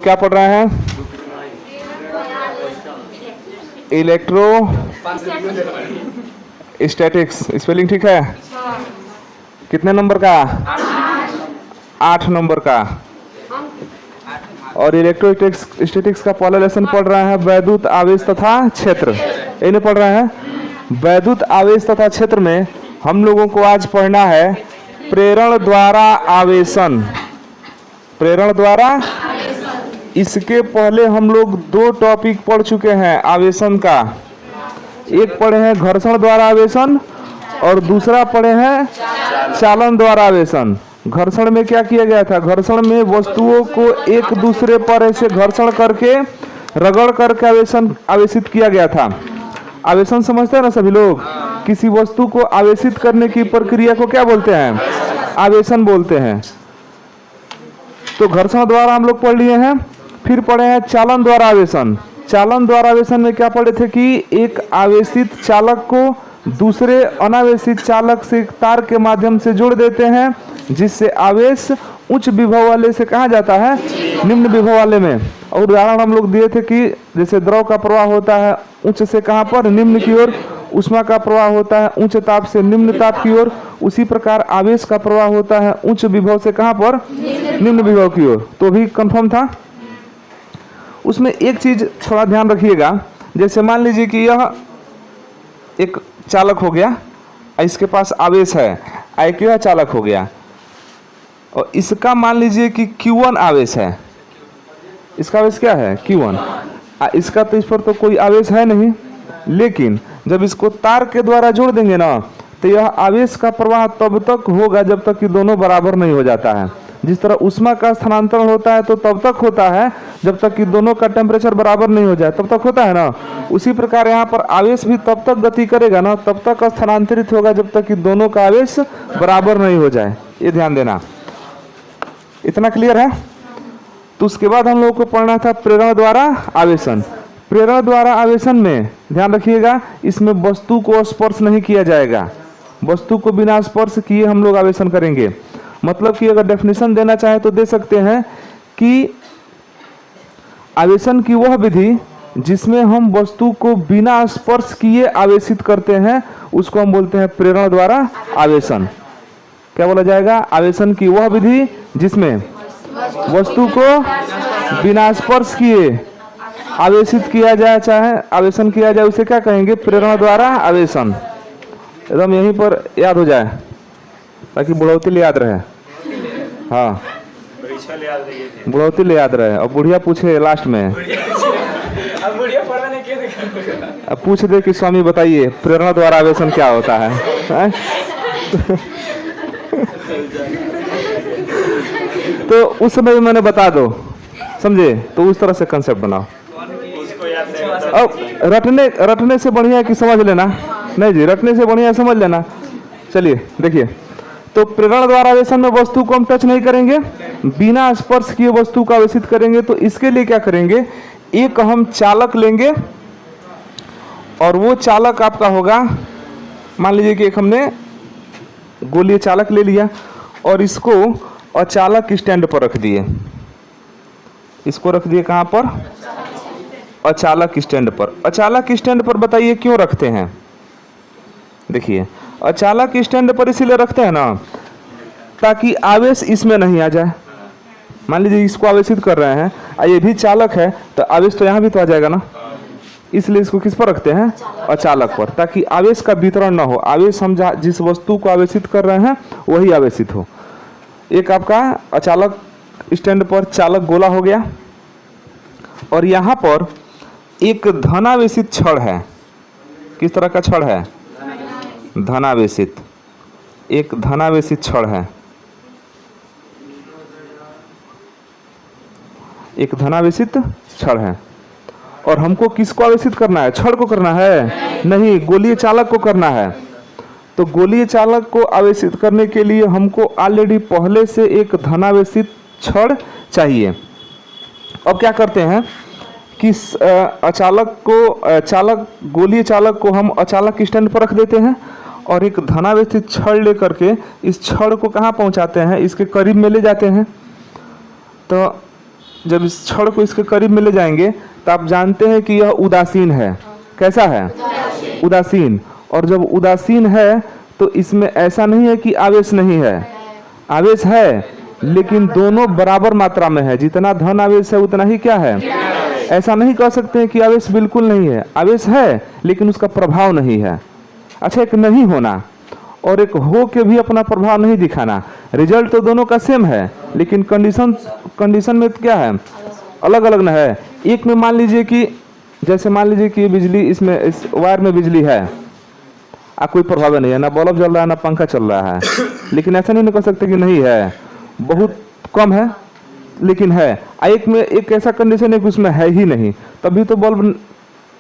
क्या पढ़ रहे हैं? Electro statics. स्पेलिंग ठीक है? कितने नंबर का? 8 नंबर का। और इलेक्ट्रो स्टैटिक्स का पहला लेसन पढ़ रहे हैं वैद्युत आवेश तथा क्षेत्र। इन्हें पढ़ रहे हैं वैद्युत आवेश तथा क्षेत्र में हम लोगों को आज पढ़ना है प्रेरण द्वारा आवेशन। प्रेरण द्वारा, इसके पहले हम लोग 2 टॉपिक पढ़ चुके हैं आवेशन का। एक पढ़े हैं घर्षण द्वारा आवेशन और दूसरा पढ़े हैं चालन द्वारा आवेशन। घर्षण में क्या किया गया था? घर्षण में वस्तुओं को एक दूसरे पर ऐसे घर्षण करके रगड़ करके आवेशित किया गया था। आवेशन समझते हैं ना सभी लोग? किसी वस्तु को आवेशित करने की प्रक्रिया को क्या बोलते हैं? आवेशन बोलते हैं। तो घर्षण द्वारा हम लोग पढ़ लिए हैं। फिर पढ़े हैं चालन द्वारा आवेशन। चालन द्वारा आवेशन में क्या पढ़े थे कि एक आवेशित चालक को दूसरे अनावेशित चालक से तार के माध्यम से जोड़ देते हैं, जिससे आवेश उच्च विभव वाले से कहा जाता है निम्न विभव वाले में। और उदाहरण हम लोग दिए थे कि जैसे द्रव का प्रवाह होता है उच्च से कहाँ पर? निम्न की ओर। ऊष्मा का प्रवाह होता है उच्च ताप से निम्न ताप की ओर। उसी प्रकार आवेश का प्रवाह होता है उच्च विभव से कहाँ पर? निम्न विभव की ओर। तो भी कंफर्म था। उसमें एक चीज थोड़ा ध्यान रखिएगा, जैसे मान लीजिए कि यह एक चालक हो गया, इसके पास आवेश है, एक यह चालक हो गया और इसका मान लीजिए कि Q1 आवेश है। इसका आवेश क्या है? Q1। इसका तो इस पर तो कोई आवेश है नहीं, लेकिन जब इसको तार के द्वारा जोड़ देंगे ना तो यह आवेश का प्रवाह तब तक होगा जब तक कि दोनों बराबर नहीं हो जाता है। जिस तरह ऊष्मा का स्थानांतरण होता है तो तब तक होता है जब तक कि दोनों का टेम्परेचर बराबर नहीं हो जाए, तब तक होता है ना। उसी प्रकार यहाँ पर आवेश भी तब तक गति करेगा ना, तब तक स्थानांतरित होगा जब तक कि दोनों का आवेश बराबर नहीं हो जाए। ये ध्यान देना। इतना क्लियर है? तो उसके बाद हम लोग को पढ़ना था प्रेरण द्वारा आवेशन। प्रेरण द्वारा आवेशन में ध्यान रखिएगा, इसमें वस्तु को स्पर्श नहीं किया जाएगा। वस्तु को बिना स्पर्श किए हम लोग आवेशन करेंगे। मतलब कि अगर डेफिनेशन देना चाहे तो दे सकते हैं कि आवेशन की वह विधि जिसमें हम वस्तु को बिना स्पर्श किए आवेशित करते हैं उसको हम बोलते हैं प्रेरण द्वारा आवेशन। क्या बोला जाएगा? आवेशन की वह विधि जिसमें वस्तु को बिना स्पर्श किए आवेशित किया जाए, चाहे आवेशन किया जाए, उसे क्या कहेंगे? प्रेरण द्वारा आवेशन। एकदम यहीं पर याद हो जाए ताकि बुढ़ौती ले याद रहे। हाँ, बुढ़ौती ले याद रहे और बुढ़िया पूछे लास्ट में। अब पूछ दे कि स्वामी बताइए प्रेरणा द्वारा आवेशन क्या होता है? तो उस समय भी मैंने बता दो, समझे? तो उस तरह से कंसेप्ट बनाओ। अब रटने से बढ़िया है कि समझ लेना। नहीं जी, रटने से बढ़िया समझ लेना। चलिए देखिए, तो प्रेरण द्वारा आवेशन में वस्तु को हम टच नहीं करेंगे, बिना स्पर्श किए वस्तु को आवेशित करेंगे। तो इसके लिए क्या करेंगे? एक हम चालक लेंगे और वो चालक आपका होगा, मान लीजिए कि एक हमने गोलीय चालक ले लिया और इसको अचालक स्टैंड पर रख दिए। इसको रख दिए कहाँ पर? अचालक स्टैंड पर। अचालक स्टैंड पर बताइए क्यों रखते हैं? देखिए, अचालक स्टैंड पर इसीलिए रखते हैं ना ताकि आवेश इसमें नहीं आ जाए। मान लीजिए इसको आवेशित कर रहे हैं और ये भी चालक है तो आवेश तो यहाँ भी तो आ जाएगा ना। इसलिए इसको किस पर रखते हैं? अचालक पर, ताकि आवेश का वितरण ना हो। आवेश हम जिस वस्तु को आवेशित कर रहे हैं वही आवेशित हो। एक आपका अचालक स्टैंड पर चालक गोला हो गया और यहाँ पर एक धनावेशित छड़ है। किस तरह का छड़ है? धनावेशित। एक धनावेशित छड़ है, एक धनावेशित छड़ है। और हमको किसको आवेशित करना है? छड़ को करना है? नहीं, गोलीय चालक को करना है। तो गोलीय चालक को आवेशित करने के लिए हमको ऑलरेडी पहले से एक धनावेशित छड़ चाहिए। अब क्या करते हैं कि गोलीय चालक को हम अचालक स्टैंड पर रख देते हैं और एक धनावेशित छड़ लेकर के इस छड़ को कहाँ पहुँचाते हैं? इसके करीब में ले जाते हैं। तो जब इस छड़ को इसके करीब में ले जाएंगे तो आप जानते हैं कि यह उदासीन है। कैसा है? उदासीन। और जब उदासीन है तो इसमें ऐसा नहीं है कि आवेश नहीं है, आवेश है, लेकिन दोनों बराबर मात्रा में है। जितना धन आवेश है उतना ही क्या है? ऐसा नहीं कह सकते हैं कि आवेश बिल्कुल नहीं है, आवेश है लेकिन उसका प्रभाव नहीं है। अच्छा, एक नहीं होना और एक हो के भी अपना प्रभाव नहीं दिखाना, रिजल्ट तो दोनों का सेम है, लेकिन कंडीशन में क्या है? अलग अलग ना है। एक में मान लीजिए कि जैसे मान लीजिए कि बिजली इसमें इस वायर में बिजली है, कोई प्रभाव नहीं है, ना बल्ब जल रहा है ना पंखा चल रहा है, लेकिन ऐसा नहीं कह सकते कि नहीं है, बहुत कम है लेकिन है। एक में एक ऐसा कंडीशन है कि उसमें है ही नहीं, तभी तो बल्ब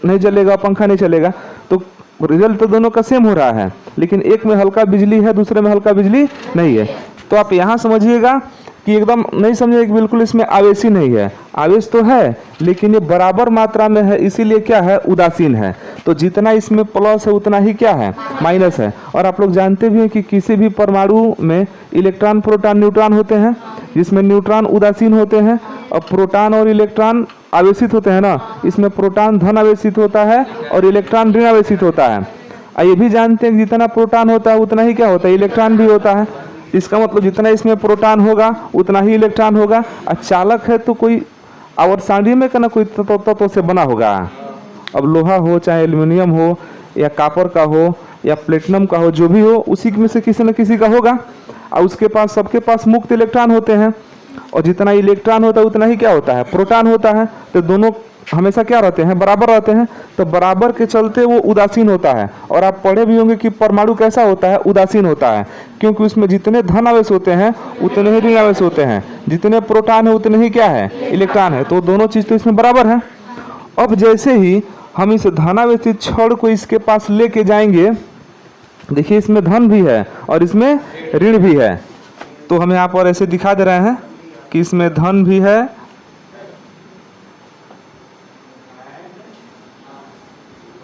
नहीं जलेगा, पंखा नहीं चलेगा। तो रिजल्ट तो दोनों का सेम हो रहा है, लेकिन एक में हल्का बिजली है, दूसरे में हल्का बिजली नहीं है। तो आप यहाँ समझिएगा कि एकदम नहीं समझिए कि बिल्कुल इसमें आवेश ही नहीं है, आवेश तो है लेकिन ये बराबर मात्रा में है, इसीलिए क्या है? उदासीन है। तो जितना इसमें प्लस है उतना ही क्या है? माइनस है। और आप लोग जानते भी हैं कि किसी भी परमाणु में इलेक्ट्रॉन, प्रोटॉन, न्यूट्रॉन होते हैं, जिसमें न्यूट्रॉन उदासीन होते हैं और प्रोटॉन और इलेक्ट्रॉन आवेशित होते हैं ना। इसमें प्रोटॉन धन आवेशित होता है और इलेक्ट्रॉन ऋण आवेशित होता है। ये भी जानते हैं कि जितना प्रोटॉन होता है उतना ही क्या होता है? इलेक्ट्रॉन भी होता है। इसका मतलब जितना इसमें प्रोटॉन होगा उतना ही इलेक्ट्रॉन होगा। चालक है तो कोई आवर्तसांडी में का ना कोई तत्व से बना होगा। अब लोहा हो, चाहे एल्युमिनियम हो, या कॉपर का हो, या प्लेटिनम का हो, जो भी हो, उसी में से किसी न किसी का होगा। और उसके पास, सबके पास मुक्त इलेक्ट्रॉन होते हैं, और जितना इलेक्ट्रॉन होता है उतना ही क्या होता है? प्रोटॉन होता है। तो दोनों हमेशा क्या रहते हैं? बराबर रहते हैं। तो बराबर के चलते वो उदासीन होता है। और आप पढ़े भी होंगे कि परमाणु कैसा होता है? उदासीन होता है, क्योंकि उसमें जितने धन आवेश होते हैं उतने ही ऋण आवेश होते हैं, जितने प्रोटॉन है उतने ही क्या है? इलेक्ट्रॉन है। तो दोनों चीज तो इसमें बराबर है। अब जैसे ही हम इस धनावेशित छड़ को इसके पास लेके जाएंगे, देखिए इसमें धन भी है और इसमें ऋण भी है। तो हम यहाँ पर ऐसे दिखा दे रहे हैं कि इसमें धन भी है,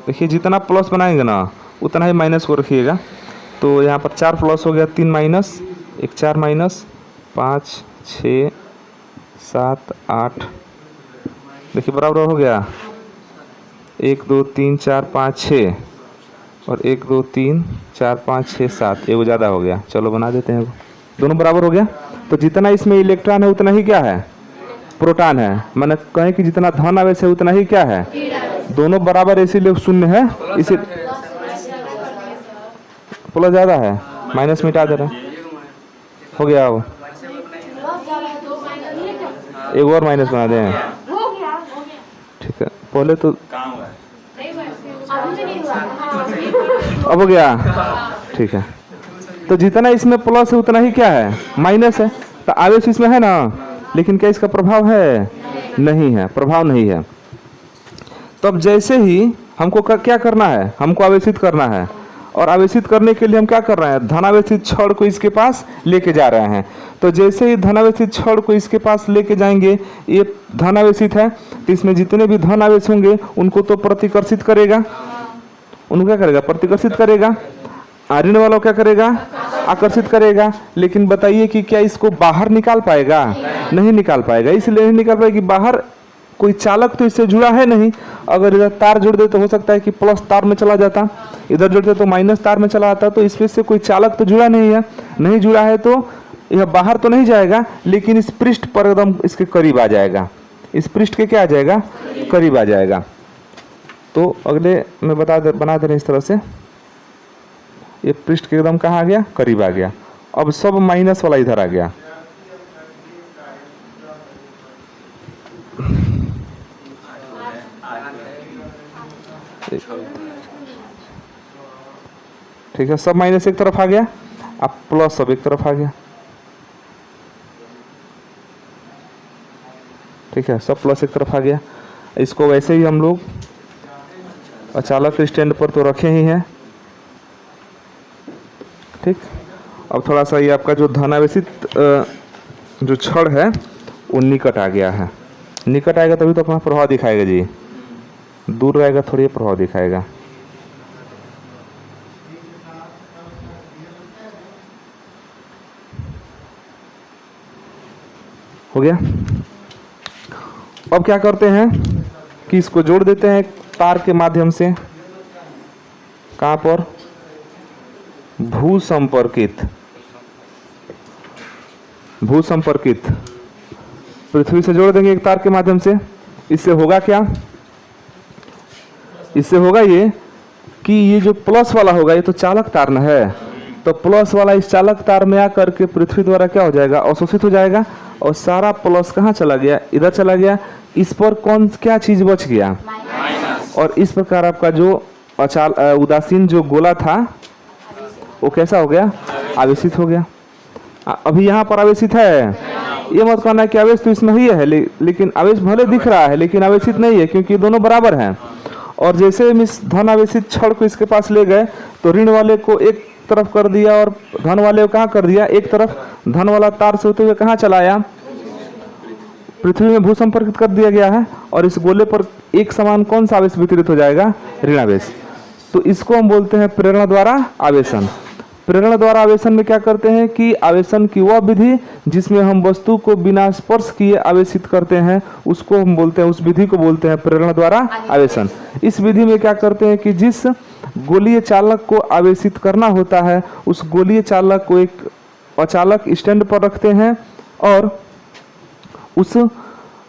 देखिए जितना प्लस बनाएंगे ना उतना ही माइनस को रखिएगा। तो यहाँ पर 4 प्लस हो गया, 3 माइनस, 1 4 माइनस, 5 6 7 8, देखिए बराबर हो गया 1 2 3 4 5 6, और 1 2 3 4 5 6 7, एगो ज़्यादा हो गया, चलो बना देते हैं, दोनों बराबर हो गया। तो जितना इसमें इलेक्ट्रॉन है उतना ही क्या है? प्रोटॉन है। मैंने कहें कि जितना धन आवेश है उतना ही क्या है? दोनों बराबर, इसीलिए शून्य है, इसी प्लस ज़्यादा है, माइनस मिटा दे रहा हो गया। वो एक और माइनस बना दें, ठीक है। पहले तो अब हो गया, ठीक है। तो जितना इसमें प्लस है उतना ही क्या है? माइनस है। तो आवेश इसमें है ना, लेकिन क्या इसका प्रभाव है? नहीं है, प्रभाव नहीं है। तो अब जैसे ही हमको क्या करना है? हमको आवेशित करना है, और आवेशित करने के लिए हम क्या कर रहे हैं? धनावेशित छड़ को इसके पास लेके जा रहे हैं। तो जैसे ही धनावेशित छड़ को इसके पास लेके जाएंगे, ये धनावेशित है तो इसमें जितने भी धन आवेश होंगे उनको तो प्रतिकर्षित करेगा, उनको क्या करेगा? प्रतिकर्षित करेगा। ऋण वालों क्या करेगा? आकर्षित करेगा। लेकिन बताइए कि क्या इसको बाहर निकाल पाएगा? नहीं निकाल पाएगा। इसलिए नहीं निकाल पाएगा कि बाहर कोई चालक तो इससे जुड़ा है नहीं। अगर इधर तार जोड़ दे तो हो सकता है कि प्लस तार में चला जाता, इधर जोड़ते तो माइनस तार में चला आता। तो इसमें से कोई चालक तो जुड़ा नहीं है, नहीं जुड़ा है तो यह बाहर तो नहीं जाएगा, लेकिन इस पृष्ठ पर एकदम इसके करीब आ जाएगा। इस पृष्ठ के क्या आ जाएगा? करीब आ जाएगा। तो अगले में बना दे रहे इस तरह से, ये पृष्ठ के एकदम कहाँ आ गया? करीब आ गया। अब सब माइनस वाला इधर आ गया। ठीक है, सब माइनस एक तरफ आ गया, अब प्लस सब एक तरफ आ गया। ठीक है, सब प्लस एक तरफ आ गया। इसको वैसे ही हम लोग अचालक स्टैंड पर तो रखे ही हैं। ठीक, अब थोड़ा सा ये आपका जो धनावेशित जो छड़ है वो निकट आ गया है। निकट आएगा तभी तो अपना प्रभाव दिखाएगा जी, दूर रहेगा थोड़ी प्रभाव दिखाएगा। हो गया। अब क्या करते हैं कि इसको जोड़ देते हैं तार के माध्यम से। कहाँ पर? भू संपर्कित पृथ्वी से जोड़ देंगे एक तार के माध्यम से। इससे होगा क्या? इससे होगा ये कि ये जो प्लस वाला होगा ये तो चालक तार न है, तो प्लस वाला इस चालक तार में आकर के पृथ्वी द्वारा क्या हो जाएगा? अवशोषित हो जाएगा। और सारा प्लस कहाँ चला गया? इधर चला गया। इस पर क्या चीज बच गया? और इस प्रकार आपका जो उदासीन जो गोला था वो कैसा हो गया? आवेशित हो गया। अभी यहाँ पर आवेशित है, ये मत कहना कि आवेश तो इसमें ही है, लेकिन आवेश भले दिख रहा है लेकिन आवेशित नहीं है, क्योंकि दोनों बराबर हैं। और जैसे हम इस धन आवेशित छड़ को इसके पास ले गए तो ऋण वाले को एक तरफ कर दिया और धन वाले को कहाँ कर दिया? एक तरफ। धन वाला तार से होते हुए कहाँ चलाया? पृथ्वी में भू संपर्कित कर दिया गया है। और इस गोले पर एक समान कौन सा आवेश वितरित हो जाएगा? ऋण आवेश। तो इसको हम बोलते हैं प्रेरणा द्वारा आवेशन। प्रेरणा द्वारा आवेशन में क्या करते हैं कि आवेशन की वह विधि जिसमें हम वस्तु को बिना स्पर्श किए आवेशित करते हैं, उसको हम बोलते हैं, उस विधि को बोलते हैं प्रेरणा द्वारा आवेशन। इस विधि में क्या करते हैं कि जिस गोलीय चालक को आवेशित करना होता है उस गोलीय चालक को एक अचालक स्टैंड पर रखते हैं और उस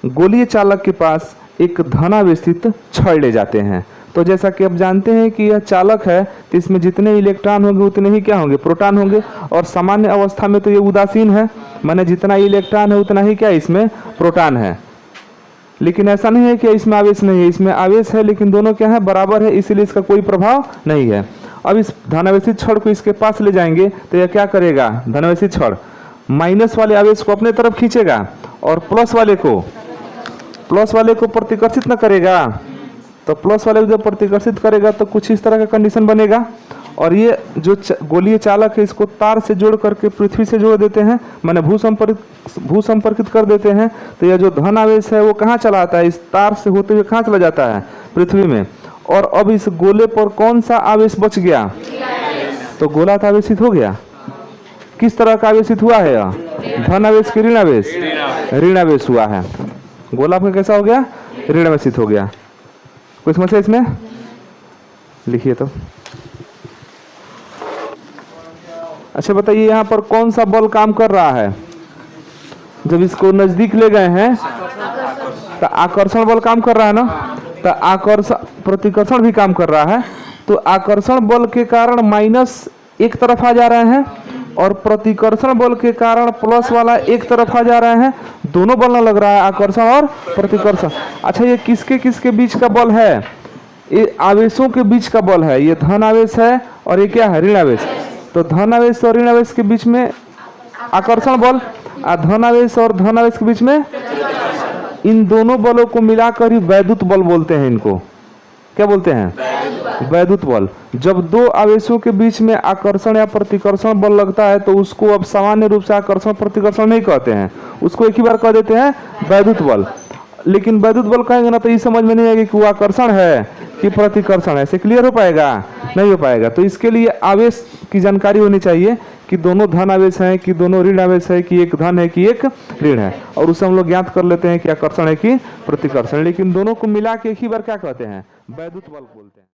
गोलीय चालक के पास एक धनावेशित छड़ ले जाते हैं। तो जैसा कि आप जानते हैं कि यह चालक है तो इसमें जितने इलेक्ट्रॉन होंगे उतने ही क्या होंगे? प्रोटॉन होंगे। और सामान्य अवस्था में तो ये उदासीन है, माने जितना इलेक्ट्रॉन है उतना ही क्या इसमें प्रोटॉन है। लेकिन ऐसा नहीं है कि इसमें आवेश नहीं है, इसमें आवेश है लेकिन दोनों क्या है? बराबर है, इसीलिए इसका कोई प्रभाव नहीं है। अब इस धनावेशित छड़ को इसके पास ले जाएंगे तो यह क्या करेगा? धनावेशित छड़ माइनस वाले आवेश को अपने तरफ खींचेगा और प्लस वाले को प्रतिकर्षित न करेगा। तो प्लस वाले को जब प्रतिकर्षित करेगा तो कुछ इस तरह का कंडीशन बनेगा। और ये जो गोलीय चालक है इसको तार से जोड़ करके पृथ्वी से जोड़ देते हैं, माने भू संपर्कित कर देते हैं। तो यह जो धन आवेश है वो कहाँ चला आता है? इस तार से होते हुए कहाँ चला जाता है? पृथ्वी में। और अब इस गोले पर कौन सा आवेश बच गया? तो गोला तो आवेशित हो गया। किस तरह का आवेशित हुआ है? धन आवेश की ऋण आवेश? ऋण आवेश हुआ है। गोला आपका कैसा हो गया? ऋण आवेशित हो गया। कोई समस्या इसमें? लिखिए तो। अच्छा बताइए, यहाँ पर कौन सा बल काम कर रहा है? जब इसको नजदीक ले गए हैं तो आकर्षण बल काम कर रहा है ना, तो आकर्षण प्रतिकर्षण भी काम कर रहा है। तो आकर्षण बल के कारण माइनस एक तरफ आ जा रहे हैं और प्रतिकर्षण बल के कारण प्लस वाला एक तरफ आ जा रहे हैं। दोनों बल न लग रहा है, आकर्षण और प्रतिकर्षण। अच्छा, ये किसके किसके बीच का बल है? ये आवेशों के बीच का बल है। ये धन आवेश है और ये क्या है? ऋण आवेश। तो धन आवेश और ऋण आवेश के बीच में आकर्षण बल, धन आवेश और धन आवेश के बीच में, इन दोनों बलों को मिलाकर ही वैद्युत बल बोलते हैं। इनको क्या बोलते हैं? वैद्युत बल। जब दो आवेशों के बीच में आकर्षण या प्रतिकर्षण बल लगता है तो उसको अब सामान्य रूप से आकर्षण प्रतिकर्षण नहीं कहते हैं, उसको एक ही बार कह देते हैं वैद्युत बल। लेकिन वैद्युत बल कहेंगे ना तो ये समझ में नहीं आएगा कि वो आकर्षण है कि प्रतिकर्षण है। ऐसे क्लियर हो पाएगा? नहीं हो पाएगा। तो इसके लिए आवेश की जानकारी होनी चाहिए कि दोनों धन आवेश हैं कि दोनों ऋण आवेश है कि एक धन है कि एक ऋण है, और उससे हम लोग ज्ञात कर लेते हैं कि आकर्षण है कि प्रतिकर्षण। लेकिन दोनों को मिला के एक ही बार क्या कहते हैं? वैद्युत बल बोलते हैं।